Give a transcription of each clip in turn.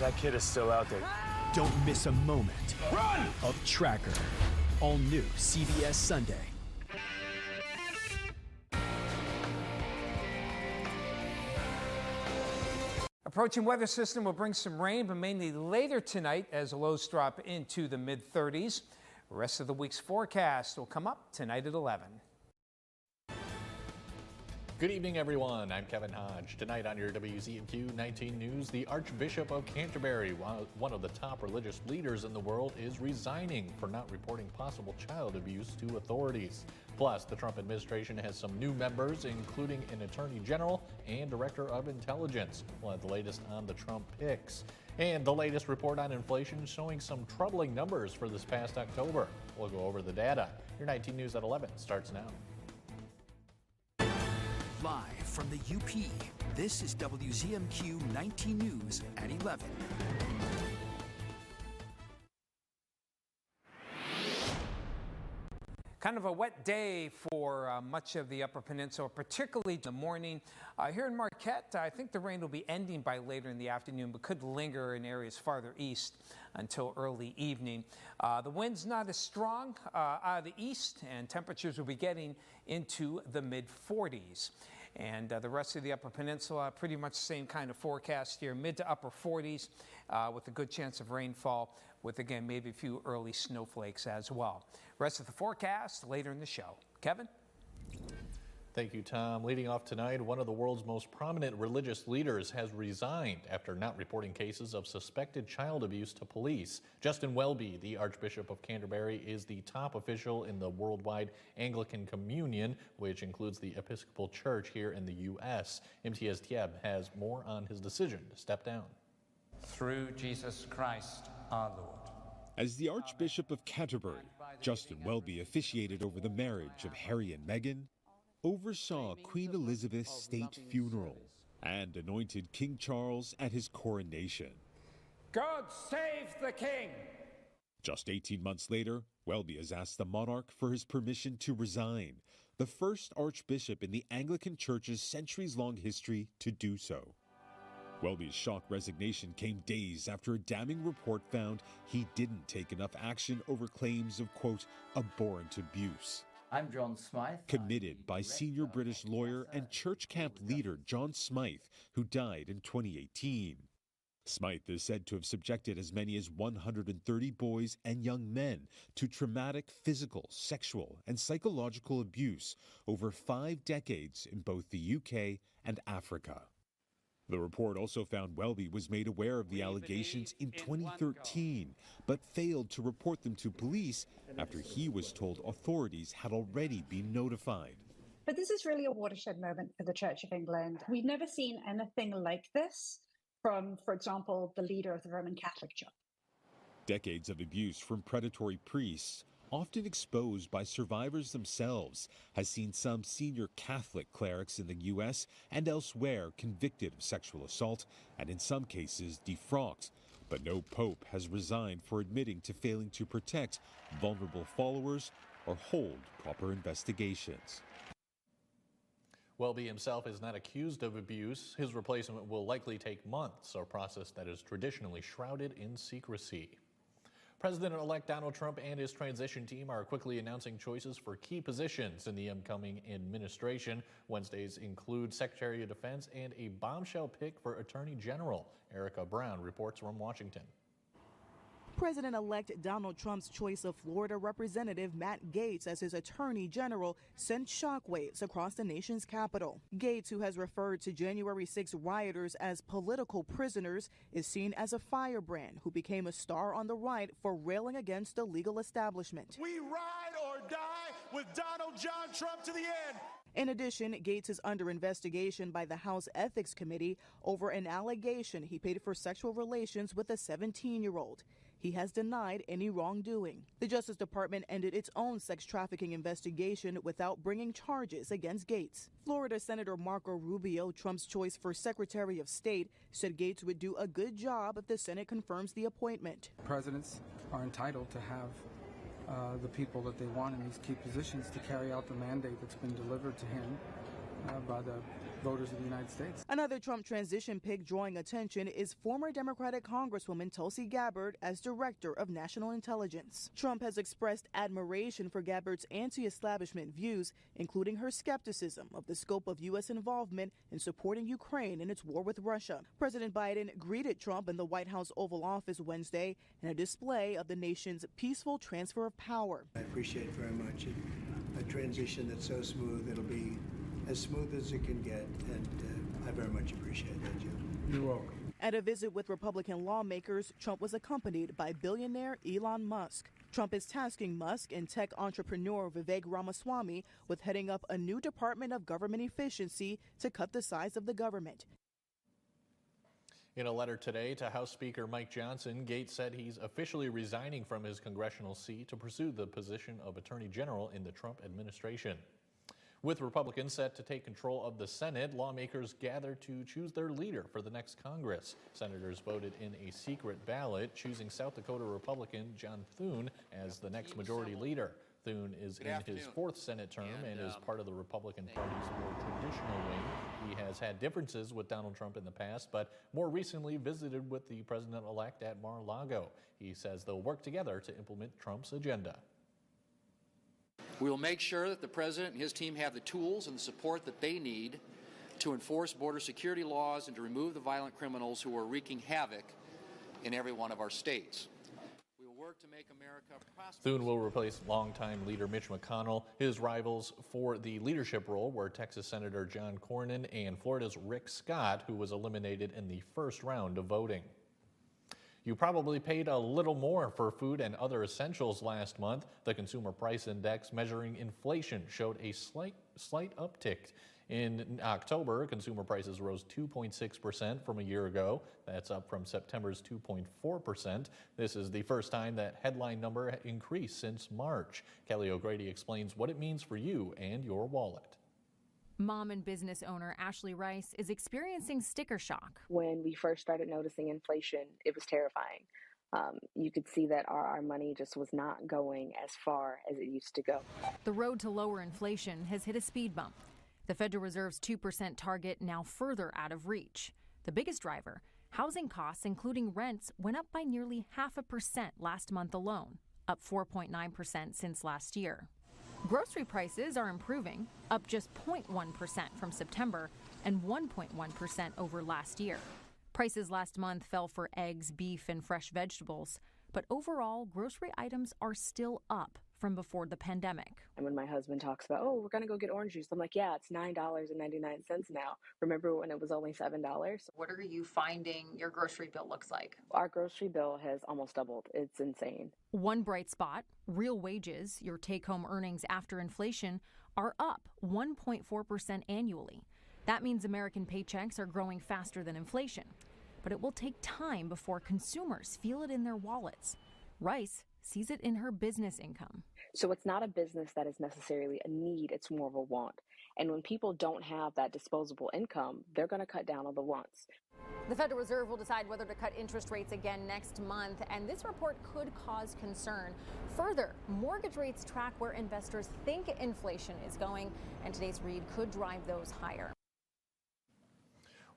That kid is still out there. Don't miss a moment of Tracker. All new CBS Sunday. Approaching weather system will bring some rain, but mainly later tonight as lows drop into the mid-30s. The rest of the week's forecast will come up tonight at 11. Good evening, everyone. I'm Kevin Hodge. Tonight on your WZMQ 19 News, the Archbishop of Canterbury, one of the top religious leaders in the world, is resigning for not reporting possible child abuse to authorities. Plus, the Trump administration has some new members, including an attorney general and director of intelligence. We'll have the latest on the Trump picks. And the latest report on inflation showing some troubling numbers for this past October. We'll go over the data. Your 19 News at 11 starts now. Live from the UP, this is WZMQ 19 News at 11. Kind of a wet day for much of the Upper Peninsula, particularly in the morning. Here in Marquette, I think the rain will be ending by later in the afternoon, but could linger in areas farther east until early evening. The wind's not as strong out of the east, and temperatures will be getting into the mid-40s. And the rest of the Upper Peninsula, pretty much the same kind of forecast here, mid to upper 40s with a good chance of rainfall, with, again, maybe a few early snowflakes as well. Rest of the forecast later in the show. Kevin? Thank you, Tom. Leading off tonight, one of the world's most prominent religious leaders has resigned after not reporting cases of suspected child abuse to police. Justin Welby, the Archbishop of Canterbury, is the top official in the worldwide Anglican Communion, which includes the Episcopal Church here in the U.S. MTS Tieb has more on his decision to step down. Through Jesus Christ our Lord. As the Archbishop of Canterbury, Justin Welby officiated over the marriage of Harry and Meghan, oversaw Queen Elizabeth's state funeral, and anointed King Charles at his coronation. God save the King! Just 18 months later, Welby has asked the monarch for his permission to resign, the first archbishop in the Anglican Church's centuries-long history to do so. Welby's shock resignation came days after a damning report found he didn't take enough action over claims of, quote, abhorrent abuse. I'm John Smythe. Committed by senior British lawyer and church camp leader John Smythe, who died in 2018. Smythe is said to have subjected as many as 130 boys and young men to traumatic physical, sexual, and psychological abuse over 5 decades in both the UK and Africa. The report also found Welby was made aware of the allegations in 2013, but failed to report them to police after he was told authorities had already been notified. But this is really a watershed moment for the Church of England. We've never seen anything like this from, for example, the leader of the Roman Catholic Church. Decades of abuse from predatory priests, often exposed by survivors themselves, has seen some senior Catholic clerics in the U.S. and elsewhere convicted of sexual assault and in some cases defrocked. But no pope has resigned for admitting to failing to protect vulnerable followers or hold proper investigations. Welby himself is not accused of abuse. His replacement will likely take months, a process that is traditionally shrouded in secrecy. President-elect Donald Trump and his transition team are quickly announcing choices for key positions in the upcoming administration. Wednesdays include Secretary of Defense and a bombshell pick for Attorney General. Erica Brown reports from Washington. President-elect Donald Trump's choice of Florida Representative Matt Gaetz as his attorney general sent shockwaves across the nation's capital. Gaetz, who has referred to January 6 rioters as political prisoners, is seen as a firebrand who became a star on the right for railing against the legal establishment. We ride or die with Donald John Trump to the end. In addition, Gaetz is under investigation by the House Ethics Committee over an allegation he paid for sexual relations with a 17-year-old. He has denied any wrongdoing. The Justice Department ended its own sex trafficking investigation without bringing charges against Gaetz. Florida Senator Marco Rubio, Trump's choice for Secretary of State, said Gaetz would do a good job if the Senate confirms the appointment. Presidents are entitled to have the people that they want in these key positions to carry out the mandate that's been delivered to him by the voters of the United States. Another Trump transition pick drawing attention is former Democratic Congresswoman Tulsi Gabbard as Director of National Intelligence. Trump has expressed admiration for Gabbard's anti-establishment views, including her skepticism of the scope of U.S. involvement in supporting Ukraine in its war with Russia. President Biden greeted Trump in the White House Oval Office Wednesday in a display of the nation's peaceful transfer of power. I appreciate very much a transition that's so smooth. It'll be as smooth as it can get, and I very much appreciate that, Jim. You're welcome. At a visit with Republican lawmakers, Trump was accompanied by billionaire Elon Musk. Trump is tasking Musk and tech entrepreneur Vivek Ramaswamy with heading up a new Department of Government Efficiency to cut the size of the government. In a letter today to House Speaker Mike Johnson, Gates said he's officially resigning from his congressional seat to pursue the position of Attorney General in the Trump administration. With Republicans set to take control of the Senate, lawmakers gathered to choose their leader for the next Congress. Senators voted in a secret ballot, choosing South Dakota Republican John Thune as the next majority leader. Thune is in his fourth Senate term and is part of the Republican Party's more traditional wing. He has had differences with Donald Trump in the past, but more recently visited with the president-elect at Mar-a-Lago. He says they'll work together to implement Trump's agenda. We will make sure that the president and his team have the tools and the support that they need to enforce border security laws and to remove the violent criminals who are wreaking havoc in every one of our states. We will work to make America prosperous. Thune will replace longtime leader Mitch McConnell. His rivals for the leadership role were Texas Senator John Cornyn and Florida's Rick Scott, who was eliminated in the first round of voting. You probably paid a little more for food and other essentials last month. The Consumer Price Index measuring inflation showed a slight uptick. In October, consumer prices rose 2.6% from a year ago. That's up from September's 2.4%. This is the first time that headline number increased since March. Kelly O'Grady explains what it means for you and your wallet. Mom and business owner Ashley Rice is experiencing sticker shock. When we first started noticing inflation, it was terrifying. You could see that our money just was not going as far as it used to go. The road to lower inflation has hit a speed bump. The Federal Reserve's 2% target now further out of reach. The biggest driver, housing costs, including rents, went up by nearly 0.5% last month alone, up 4.9% since last year. Grocery prices are improving, up just 0.1% from September and 1.1% over last year. Prices last month fell for eggs, beef, and fresh vegetables, but overall, grocery items are still up from before the pandemic. And when my husband talks about, oh, we're going to go get orange juice, I'm like, yeah, it's $9.99 now. Remember when it was only $7? What are you finding your grocery bill looks like? Our grocery bill has almost doubled. It's insane. One bright spot, real wages, your take-home earnings after inflation, are up 1.4% annually. That means American paychecks are growing faster than inflation. But it will take time before consumers feel it in their wallets. Rice sees it in her business income. So it's not a business that is necessarily a need, it's more of a want. And when people don't have that disposable income, they're going to cut down on the wants. The Federal Reserve will decide whether to cut interest rates again next month, and this report could cause concern. Further, mortgage rates track where investors think inflation is going, and today's read could drive those higher.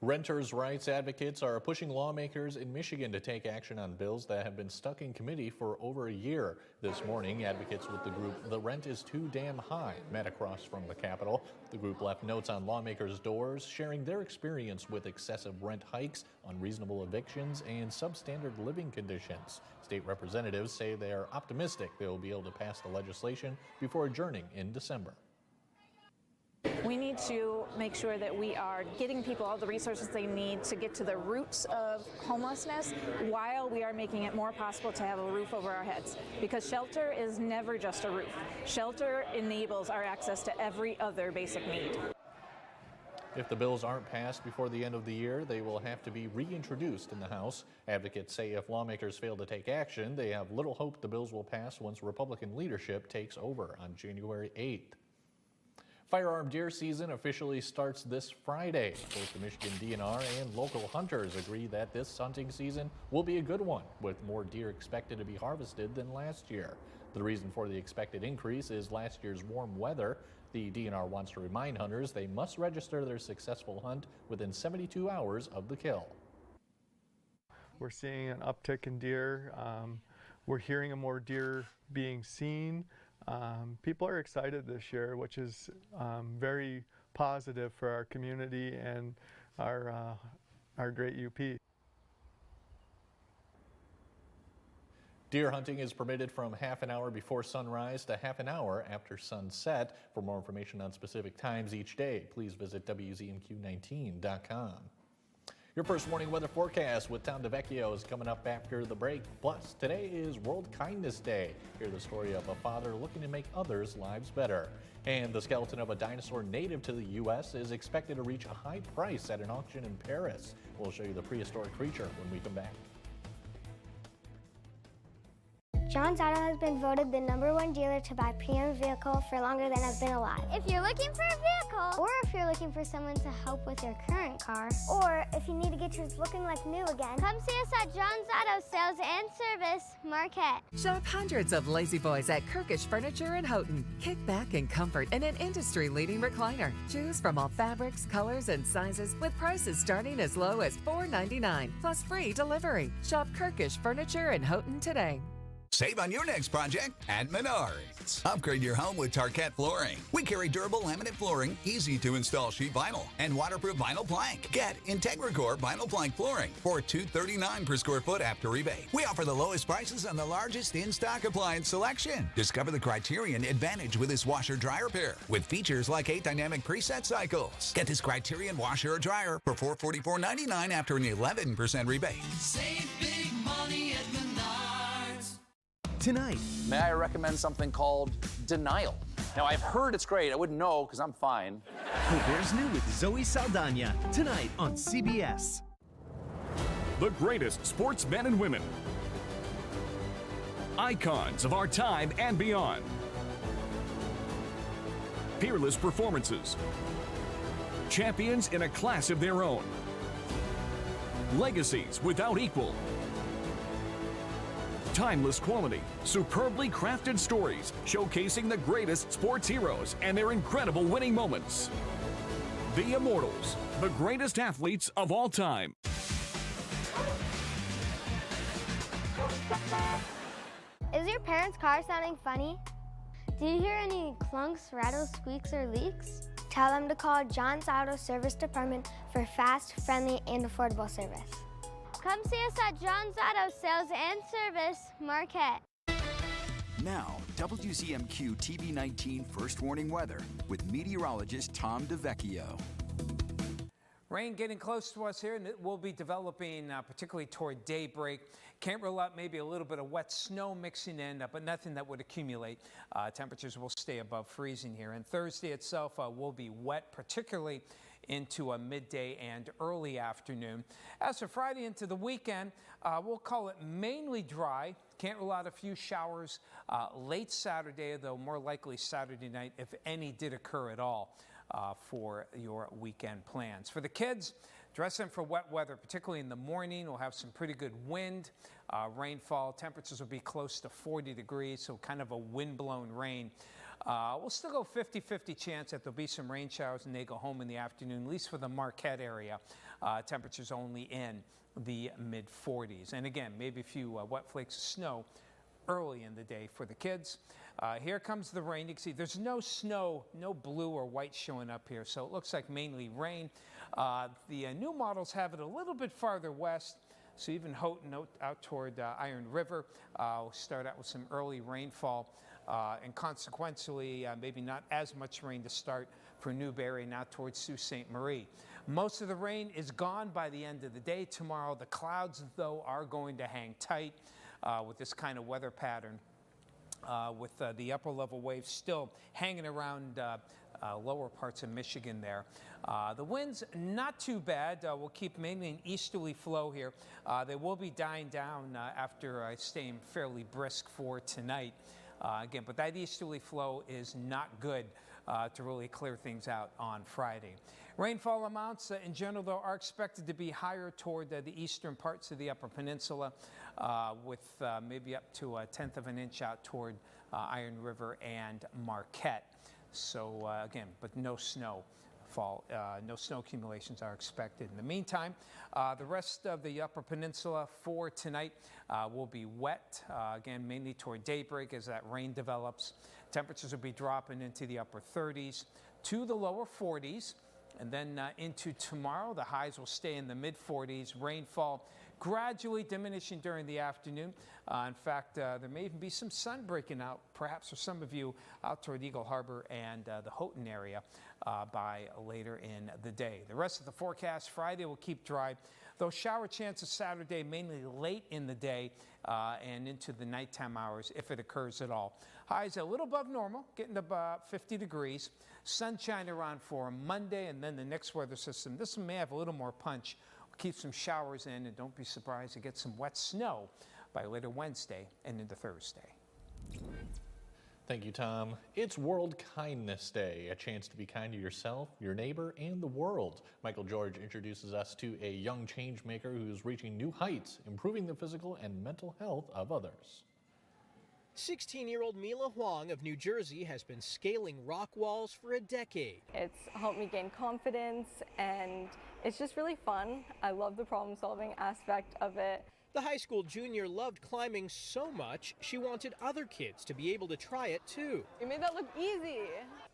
Renters' rights advocates are pushing lawmakers in Michigan to take action on bills that have been stuck in committee for over a year. This morning, advocates with the group The Rent is Too Damn High met across from the Capitol. The group left notes on lawmakers' doors, sharing their experience with excessive rent hikes, unreasonable evictions, and substandard living conditions. State representatives say they are optimistic they will be able to pass the legislation before adjourning in December. We need to make sure that we are getting people all the resources they need to get to the roots of homelessness while we are making it more possible to have a roof over our heads. Because shelter is never just a roof. Shelter enables our access to every other basic need. If the bills aren't passed before the end of the year, they will have to be reintroduced in the House. Advocates say if lawmakers fail to take action, they have little hope the bills will pass once Republican leadership takes over on January 8th. Firearm deer season officially starts this Friday. Both the Michigan DNR and local hunters agree that this hunting season will be a good one, with more deer expected to be harvested than last year. The reason for the expected increase is last year's warm weather. The DNR wants to remind hunters they must register their successful hunt within 72 hours of the kill. We're seeing an uptick in deer. We're hearing of more deer being seen. People are excited this year, which is very positive for our community and our great UP. Deer hunting is permitted from half an hour before sunrise to half an hour after sunset. For more information on specific times each day, please visit WZMQ19.com. Your first morning weather forecast with Tom DeVecchio is coming up after the break. Plus, today is World Kindness Day. Hear the story of a father looking to make others' lives better. And the skeleton of a dinosaur native to the U.S. is expected to reach a high price at an auction in Paris. We'll show you the prehistoric creature when we come back. John's Auto has been voted the #1 dealer to buy premium vehicle for longer than I've been alive. If you're looking for a vehicle, or if you're looking for someone to help with your current car, or if you need to get yours looking like new again, come see us at John's Auto Sales and Service, Marquette. Shop hundreds of Lazy Boys at Kirkish Furniture in Houghton. Kick back in comfort in an industry-leading recliner. Choose from all fabrics, colors, and sizes with prices starting as low as $4.99, plus free delivery. Shop Kirkish Furniture in Houghton today. Save on your next project at Menards. Upgrade your home with Tarkett flooring. We carry durable laminate flooring, easy to install sheet vinyl, and waterproof vinyl plank. Get IntegraCore vinyl plank flooring for $239 per square foot after rebate. We offer the lowest prices on the largest in-stock appliance selection. Discover the Criterion Advantage with this washer dryer pair with features like 8 dynamic preset cycles. Get this Criterion washer or dryer for $444.99 after an 11% rebate. Save big money at Menards. Tonight, may I recommend something called Denial? Now, I've heard it's great. I wouldn't know because I'm fine. Who Bears New with Zoe Saldana. Tonight on CBS. The greatest sportsmen and women. Icons of our time and beyond. Peerless performances. Champions in a class of their own. Legacies without equal. Timeless quality, superbly crafted stories showcasing the greatest sports heroes and their incredible winning moments. The Immortals, the greatest athletes of all time. Is your parents' car sounding funny? Do you hear any clunks, rattles, squeaks, or leaks? Tell them to call John's Auto Service Department for fast, friendly, and affordable service. Come see us at John's Auto Sales and Service, Marquette. Now, WZMQ TV19 First Warning Weather with meteorologist Tom DeVecchio. Rain getting close to us here, and it will be developing particularly toward daybreak. Can't rule out maybe a little bit of wet snow mixing in, but nothing that would accumulate. Temperatures will stay above freezing here. And Thursday itself will be wet, particularly into a midday and early afternoon. As for Friday into the weekend, we'll call it mainly dry. Can't rule out a few showers late Saturday, though more likely Saturday night if any did occur at all for your weekend plans. For the kids, dress in for wet weather, particularly in the morning. We'll have some pretty good wind, rainfall. Temperatures will be close to 40 degrees, so kind of a wind-blown rain. We'll still go 50-50 chance that there'll be some rain showers and they go home in the afternoon, at least for the Marquette area. Temperatures only in the mid-40s. And again, maybe a few wet flakes of snow early in the day for the kids. Here comes the rain. You can see there's no snow, no blue or white showing up here, so it looks like mainly rain. The new models have it a little bit farther west. So even Houghton out toward Iron River will start out with some early rainfall. And consequently, maybe not as much rain to start for Newberry, not towards Sault Ste. Marie. Most of the rain is gone by the end of the day tomorrow. The clouds, though, are going to hang tight with this kind of weather pattern, with the upper level waves still hanging around lower parts of Michigan there. The winds, not too bad. We'll keep mainly an easterly flow here. They will be dying down after staying fairly brisk for tonight. Again, but that easterly flow is not good to really clear things out on Friday. Rainfall amounts in general, though, are expected to be higher toward the eastern parts of the Upper Peninsula, with maybe up to 1/10 of an inch out toward Iron River and Marquette. So again, but no snow. No snow accumulations are expected. In the meantime, the rest of the Upper Peninsula for tonight will be wet, again, mainly toward daybreak as that rain develops. Temperatures will be dropping into the upper 30s to the lower 40s. And then into tomorrow, the highs will stay in the mid-40s. Rainfall gradually diminishing during the afternoon. In fact, there may even be some sun breaking out, perhaps for some of you out toward Eagle Harbor and the Houghton area by later in the day. The rest of the forecast, Friday will keep dry, though shower chances Saturday mainly late in the day and into the nighttime hours if it occurs at all. Highs a little above normal, getting to about 50 degrees. Sunshine around for Monday, and then the next weather system. This one may have a little more punch. We'll keep some showers in, and don't be surprised to get some wet snow by later Wednesday and into Thursday. Thank you, Tom. It's World Kindness Day, a chance to be kind to yourself, your neighbor, and the world. Michael George introduces us to a young change maker who's reaching new heights, improving the physical and mental health of others. 16-year-old Mila Huang of New Jersey has been scaling rock walls for a decade. It's helped me gain confidence, and it's just really fun. I love the problem-solving aspect of it. The high school junior loved climbing so much, she wanted other kids to be able to try it too. You made that look easy.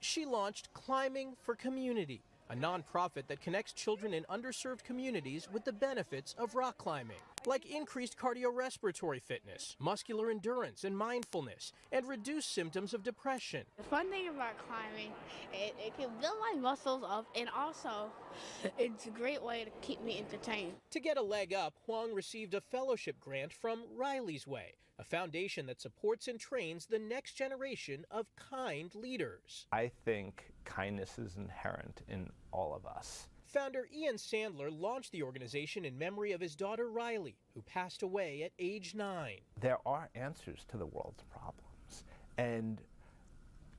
She launched Climbing for Community, a nonprofit that connects children in underserved communities with the benefits of rock climbing, like increased cardiorespiratory fitness, muscular endurance and mindfulness, and reduced symptoms of depression. The fun thing about climbing, it can build my muscles up, and also it's a great way to keep me entertained. To get a leg up, Huang received a fellowship grant from Riley's Way, a foundation that supports and trains the next generation of kind leaders. I think kindness is inherent in all of us. Founder Ian Sandler launched the organization in memory of his daughter Riley, who passed away at age 9. There are answers to the world's problems, and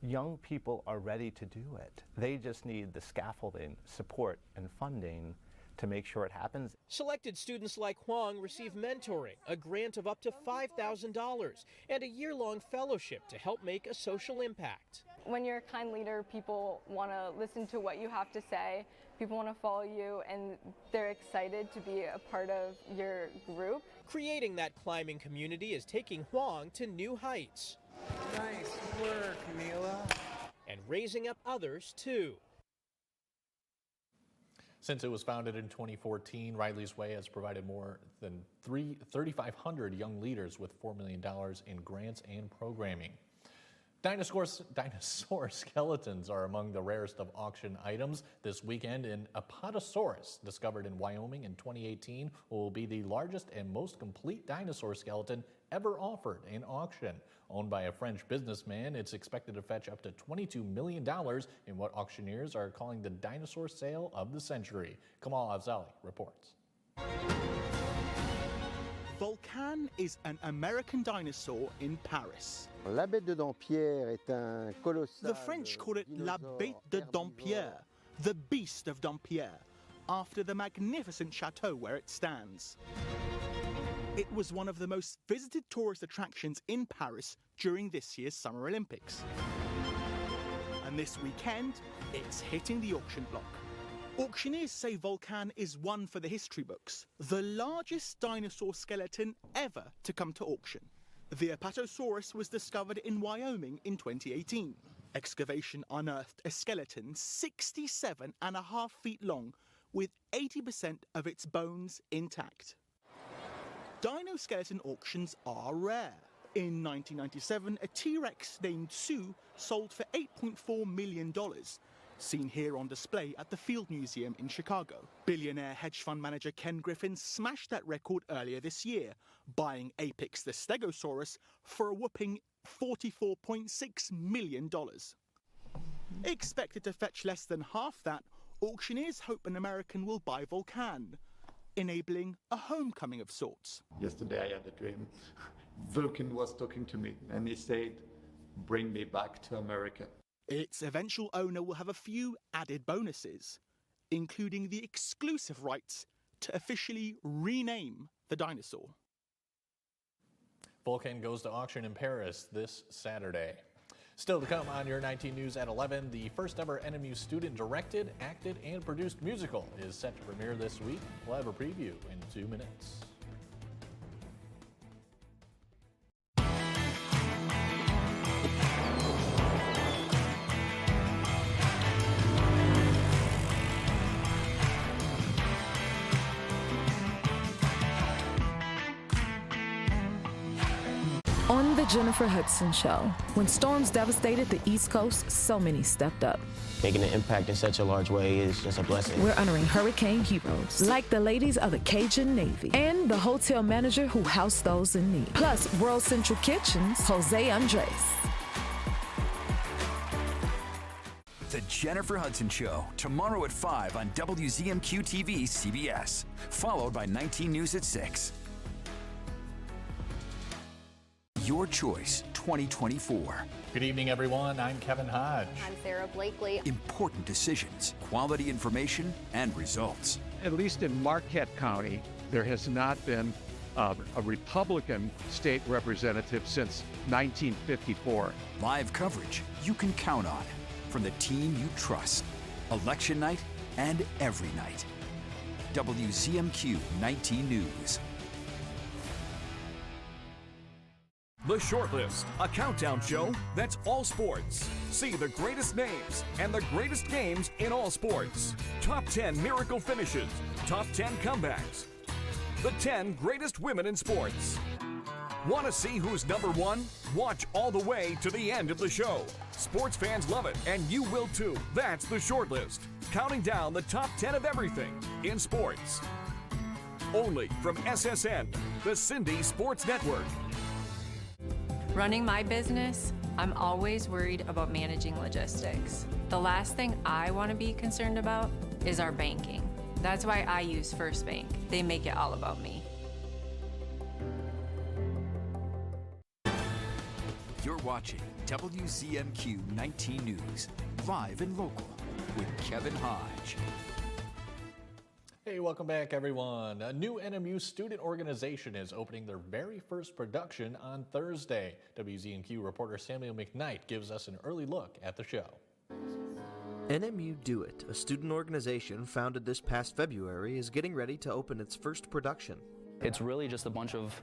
young people are ready to do it. They just need the scaffolding, support, and funding to make sure it happens. Selected students like Huang receive mentoring, a grant of up to $5,000, and a year-long fellowship to help make a social impact. When you're a kind leader, people want to listen to what you have to say. People want to follow you, and they're excited to be a part of your group. Creating that climbing community is taking Huang to new heights. Nice work, Mila. And raising up others, too. Since it was founded in 2014, Riley's Way has provided more than 3,500 young leaders with $4 million in grants and programming. Dinosaur skeletons are among the rarest of auction items this weekend. An Apatosaurus, discovered in Wyoming in 2018, will be the largest and most complete dinosaur skeleton ever offered in auction. Owned by a French businessman, it's expected to fetch up to $22 million in what auctioneers are calling the dinosaur sale of the century. Kamal Afzali reports. Volcan is an American dinosaur in Paris. La bête de Dampierre est un colossal. The French call it La Bête de Dampierre, the Beast of Dampierre, after the magnificent chateau where it stands. It was one of the most visited tourist attractions in Paris during this year's Summer Olympics. And this weekend, it's hitting the auction block. Auctioneers say Volcan is one for the history books, the largest dinosaur skeleton ever to come to auction. The Apatosaurus was discovered in Wyoming in 2018. Excavation unearthed a skeleton 67.5 feet long, with 80% of its bones intact. Dino skeleton auctions are rare. In 1997, a T-Rex named Sue sold for $8.4 million. Seen here on display at the Field Museum in Chicago. Billionaire hedge fund manager Ken Griffin smashed that record earlier this year, buying Apex the Stegosaurus for a whopping $44.6 million. Expected to fetch less than half that, auctioneers hope an American will buy Volcan, enabling a homecoming of sorts. Yesterday I had a dream. Vulcan was talking to me and he said, "Bring me back to America." Its eventual owner will have a few added bonuses, including the exclusive rights to officially rename the dinosaur. Volcan goes to auction in Paris this Saturday. Still to come on your 19 News at 11, the first ever NMU student-directed, acted, and produced musical is set to premiere this week. We'll have a preview in 2 minutes. On The Jennifer Hudson Show, when storms devastated the East Coast, so many stepped up. Making an impact in such a large way is just a blessing. We're honoring hurricane heroes, like the ladies of the Cajun Navy and the hotel manager who housed those in need. Plus, World Central Kitchen's Jose Andres. The Jennifer Hudson Show, tomorrow at 5 on WZMQ TV CBS, followed by 19 News at 6. Your Choice 2024. Good evening, everyone. I'm Kevin Hodge. I'm Sarah Blakely. Important decisions, quality information, and results. At least in Marquette County, there has not been a Republican state representative since 1954. Live coverage you can count on from the team you trust. Election night and every night. WZMQ 19 News. The Shortlist, a countdown show that's all sports. See the greatest names and the greatest games in all sports. Top 10 miracle finishes, top 10 comebacks, the 10 greatest women in sports. Want to see who's number one? Watch all the way to the end of the show. Sports fans love it, and you will too. That's The Shortlist, counting down the top 10 of everything in sports. Only from SSN, the Cindy Sports Network. Running my business, I'm always worried about managing logistics. The last thing I want to be concerned about is our banking. That's why I use First Bank. They make it all about me. You're watching WZMQ 19 News, live and local, with Kevin Hodge. Hey, welcome back, everyone. A new NMU student organization is opening their very first production on Thursday. WZMQ reporter Samuel McKnight gives us an early look at the show. NMU Do It, a student organization founded this past February, is getting ready to open its first production. It's really just a bunch of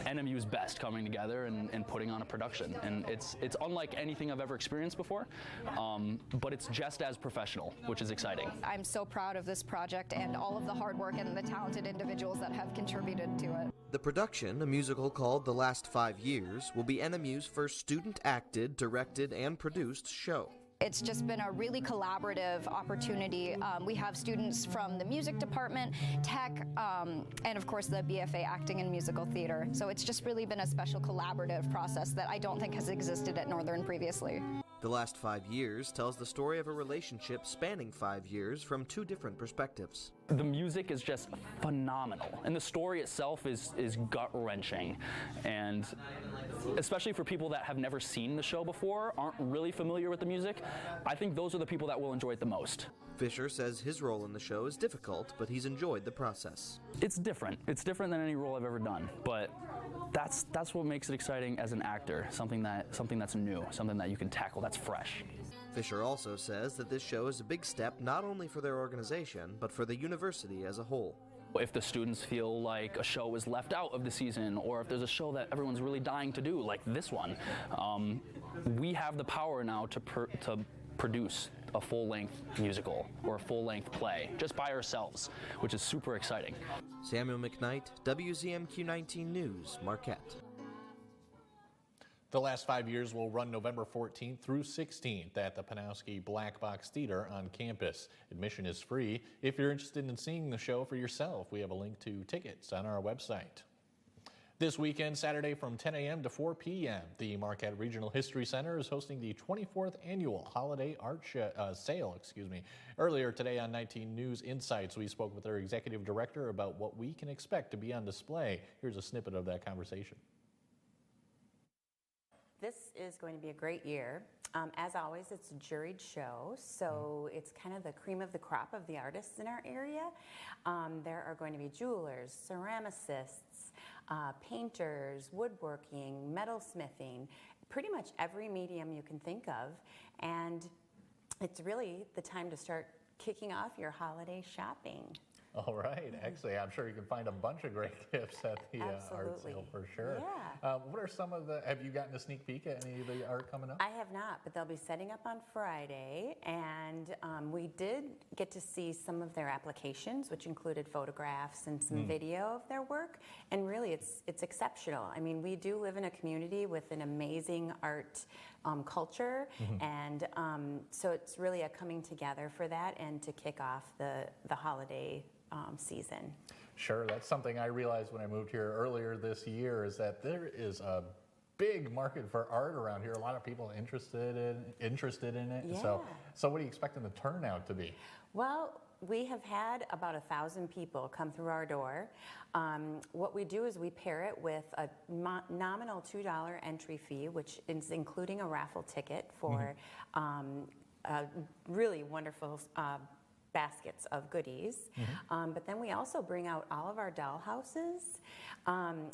NMU's best coming together and putting on a production. And it's unlike anything I've ever experienced before, but it's just as professional, which is exciting. I'm so proud of this project and all of the hard work and the talented individuals that have contributed to it. The production, a musical called The Last 5 Years, will be NMU's first student-acted, directed, and produced show. It's just been a really collaborative opportunity. We have students from the music department, tech, and of course the BFA Acting and Musical Theater. So it's just really been a special collaborative process that I don't think has existed at Northern previously. The Last 5 Years tells the story of a relationship spanning 5 years from 2 different perspectives. The music is just phenomenal, and the story itself is gut-wrenching. And especially for people that have never seen the show before, aren't really familiar with the music, I think those are the people that will enjoy it the most. Fisher says his role in the show is difficult, but he's enjoyed the process. It's different. It's different than any role I've ever done, but that's what makes it exciting as an actor, something that's new, something that you can tackle that's fresh. Fisher also says that this show is a big step not only for their organization, but for the university as a whole. If the students feel like a show is left out of the season, or if there's a show that everyone's really dying to do, like this one, we have the power now to produce a full-length musical or a full-length play just by ourselves, which is super exciting. Samuel McKnight, WZMQ 19 News, Marquette. The Last 5 Years will run November 14th through 16th at the Panowski Black Box Theater on campus. Admission is free. If you're interested in seeing the show for yourself, we have a link to tickets on our website. This weekend, Saturday from 10 a.m. to 4 p.m., the Marquette Regional History Center is hosting the 24th Annual Holiday Art Sale. Earlier today on 19 News Insights, we spoke with their executive director about what we can expect to be on display. Here's a snippet of that conversation. This is going to be a great year. As always, it's a juried show, so it's kind of the cream of the crop of the artists in our area. There are going to be jewelers, ceramicists, painters, woodworking, metalsmithing, pretty much every medium you can think of. And it's really the time to start kicking off your holiday shopping. All right. Actually, I'm sure you can find a bunch of great gifts at the art sale for sure. Yeah. What are some of the, have you gotten a sneak peek at any of the art coming up? I have not, but they'll be setting up on Friday, and we did get to see some of their applications, which included photographs and some video of their work, and really it's exceptional. I mean, we do live in a community with an amazing art culture, and so it's really a coming together for that and to kick off the holiday season. Sure, that's something I realized when I moved here earlier this year, is that there is a big market for art around here. A lot of people interested in it. Yeah. So what are you expecting the turnout to be? Well, we have had about 1,000 people come through our door. What we do is we pair it with a nominal $2 entry fee, which is including a raffle ticket for really wonderful baskets of goodies. But then we also bring out all of our doll houses.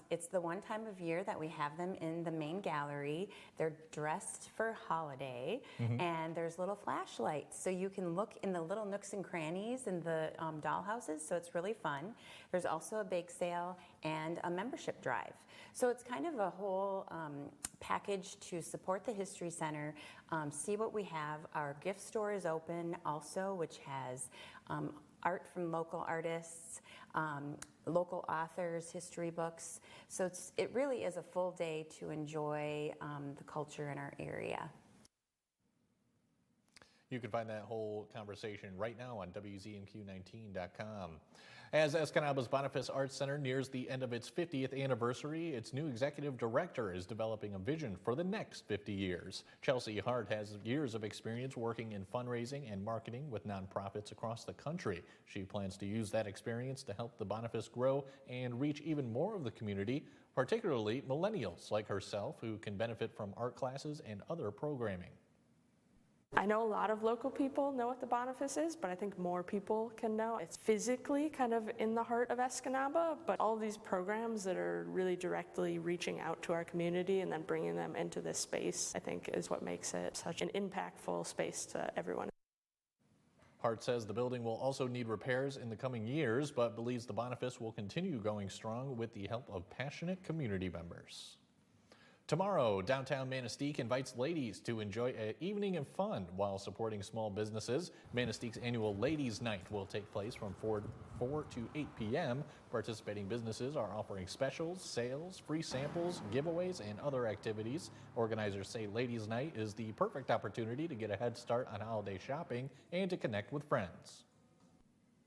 It's the one time of year that we have them in the main gallery. They're dressed for holiday, and there's little flashlights, so you can look in the little nooks and crannies in the doll houses, so it's really fun. There's also a bake sale and a membership drive. So it's kind of a whole package to support the History Center, see what we have. Our gift store is open also, which has art from local artists, local authors, history books. So it really is a full day to enjoy the culture in our area. You can find that whole conversation right now on WZMQ19.com. As Escanaba's Boniface Arts Center nears the end of its 50th anniversary, its new executive director is developing a vision for the next 50 years. Chelsea Hart has years of experience working in fundraising and marketing with nonprofits across the country. She plans to use that experience to help the Boniface grow and reach even more of the community, particularly millennials like herself, who can benefit from art classes and other programming. I know a lot of local people know what the Boniface is, but I think more people can know. It's physically kind of in the heart of Escanaba, but all these programs that are really directly reaching out to our community and then bringing them into this space, I think is what makes it such an impactful space to everyone. Hart says the building will also need repairs in the coming years, but believes the Boniface will continue going strong with the help of passionate community members. Tomorrow, downtown Manistee invites ladies to enjoy an evening of fun while supporting small businesses. Manistee's annual Ladies' Night will take place from 4 to 8 p.m. Participating businesses are offering specials, sales, free samples, giveaways, and other activities. Organizers say Ladies' Night is the perfect opportunity to get a head start on holiday shopping and to connect with friends.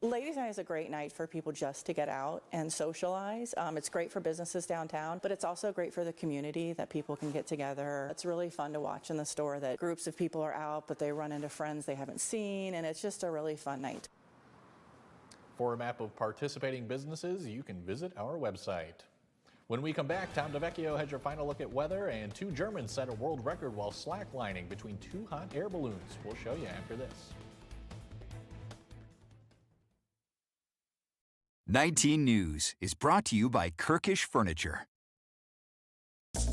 Ladies' Night is a great night for people just to get out and socialize. It's great for businesses downtown, but it's also great for the community that people can get together. It's really fun to watch in the store that groups of people are out, but they run into friends they haven't seen, and it's just a really fun night. For a map of participating businesses, you can visit our website. When we come back, Tom DeVecchio has your final look at weather, and 2 Germans set a world record while slacklining between 2 hot air balloons. We'll show you after this. 19 News is brought to you by Kirkish Furniture.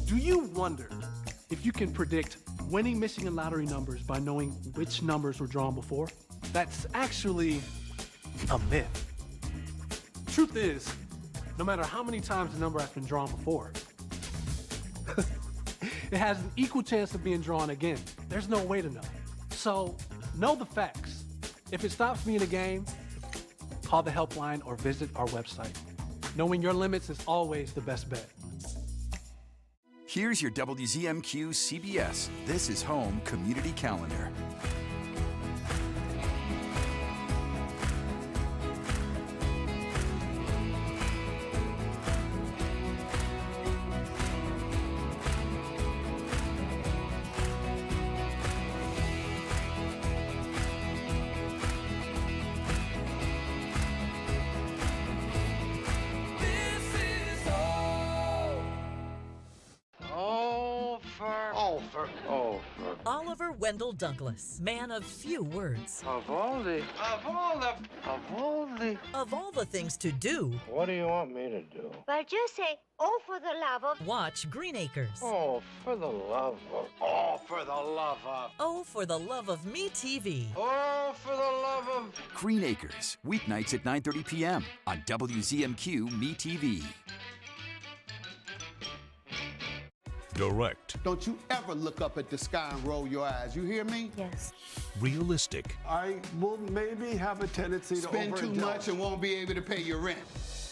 Do you wonder if you can predict winning Michigan lottery numbers by knowing which numbers were drawn before? That's actually a myth. Truth is, no matter how many times the number has been drawn before, it has an equal chance of being drawn again. There's no way to know. So, know the facts. If it stops being a game, call the helpline or visit our website. Knowing your limits is always the best bet. Here's your WZMQ CBS This Is Home Community Calendar. Oliver Wendell Douglas, man of few words. Of all the things to do. What do you want me to do? Well, just say, oh, for the love of. Watch Green Acres. Oh, for the love of. Oh, for the love of. Oh, for the love of me TV. Oh, for the love of. Green Acres, weeknights at 9:30 p.m. on WZMQ Me TV. Direct. Don't you ever look up at the sky and roll your eyes. You hear me? Yes. Realistic. I will maybe have a tendency to spend too much and won't be able to pay your rent.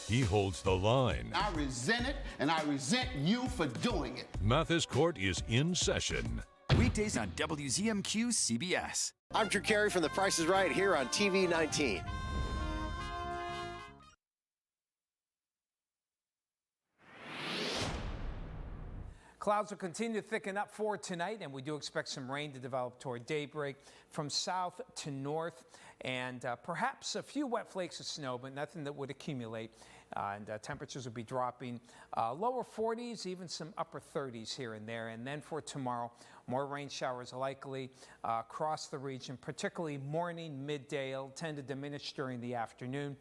He holds the line. I resent it, and I resent you for doing it. Mathis Court is in session. Weekdays on WZMQ CBS. I'm Drew Carey from The Price is Right here on TV 19. Clouds will continue to thicken up for tonight, and we do expect some rain to develop toward daybreak from south to north, and perhaps a few wet flakes of snow, but nothing that would accumulate. And temperatures will be dropping lower 40s, even some upper 30s here and there. And then for tomorrow, more rain showers likely across the region, particularly morning, midday. It'll tend to diminish during the afternoon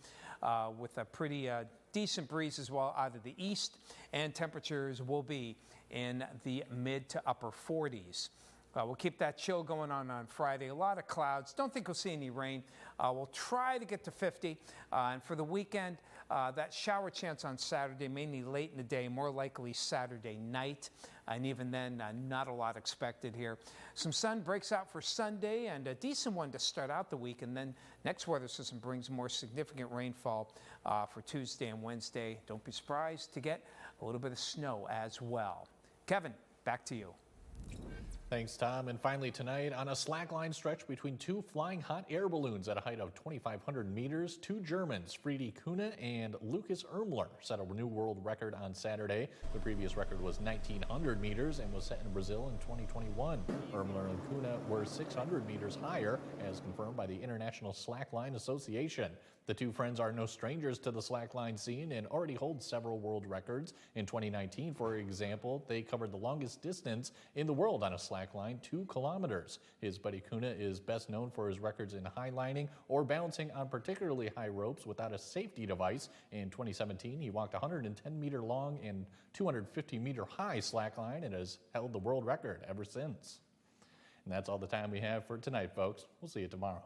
with a pretty decent breeze as well out of the east, and temperatures will be in the mid to upper 40s. We'll keep that chill going on Friday. A lot of clouds. Don't think we'll see any rain. We'll try to get to 50. And for the weekend, that shower chance on Saturday, mainly late in the day, more likely Saturday night. And even then, not a lot expected here. Some sun breaks out for Sunday, and a decent one to start out the week. And then next weather system brings more significant rainfall for Tuesday and Wednesday. Don't be surprised to get a little bit of snow as well. Kevin, back to you. Thanks, Tom. And finally tonight, on a slackline stretch between two flying hot air balloons at a height of 2,500 meters, two Germans, Friede Kuhne and Lucas Ermler, set a new world record on Saturday. The previous record was 1,900 meters and was set in Brazil in 2021. Ermler and Kuhne were 600 meters higher, as confirmed by the International Slackline Association. The two friends are no strangers to the slackline scene and already hold several world records. In 2019, for example, they covered the longest distance in the world on a slackline, 2 kilometers. His buddy Kuhne is best known for his records in highlining or balancing on particularly high ropes without a safety device. In 2017, he walked 110-meter long and 250-meter high slackline and has held the world record ever since. And that's all the time we have for tonight, folks. We'll see you tomorrow.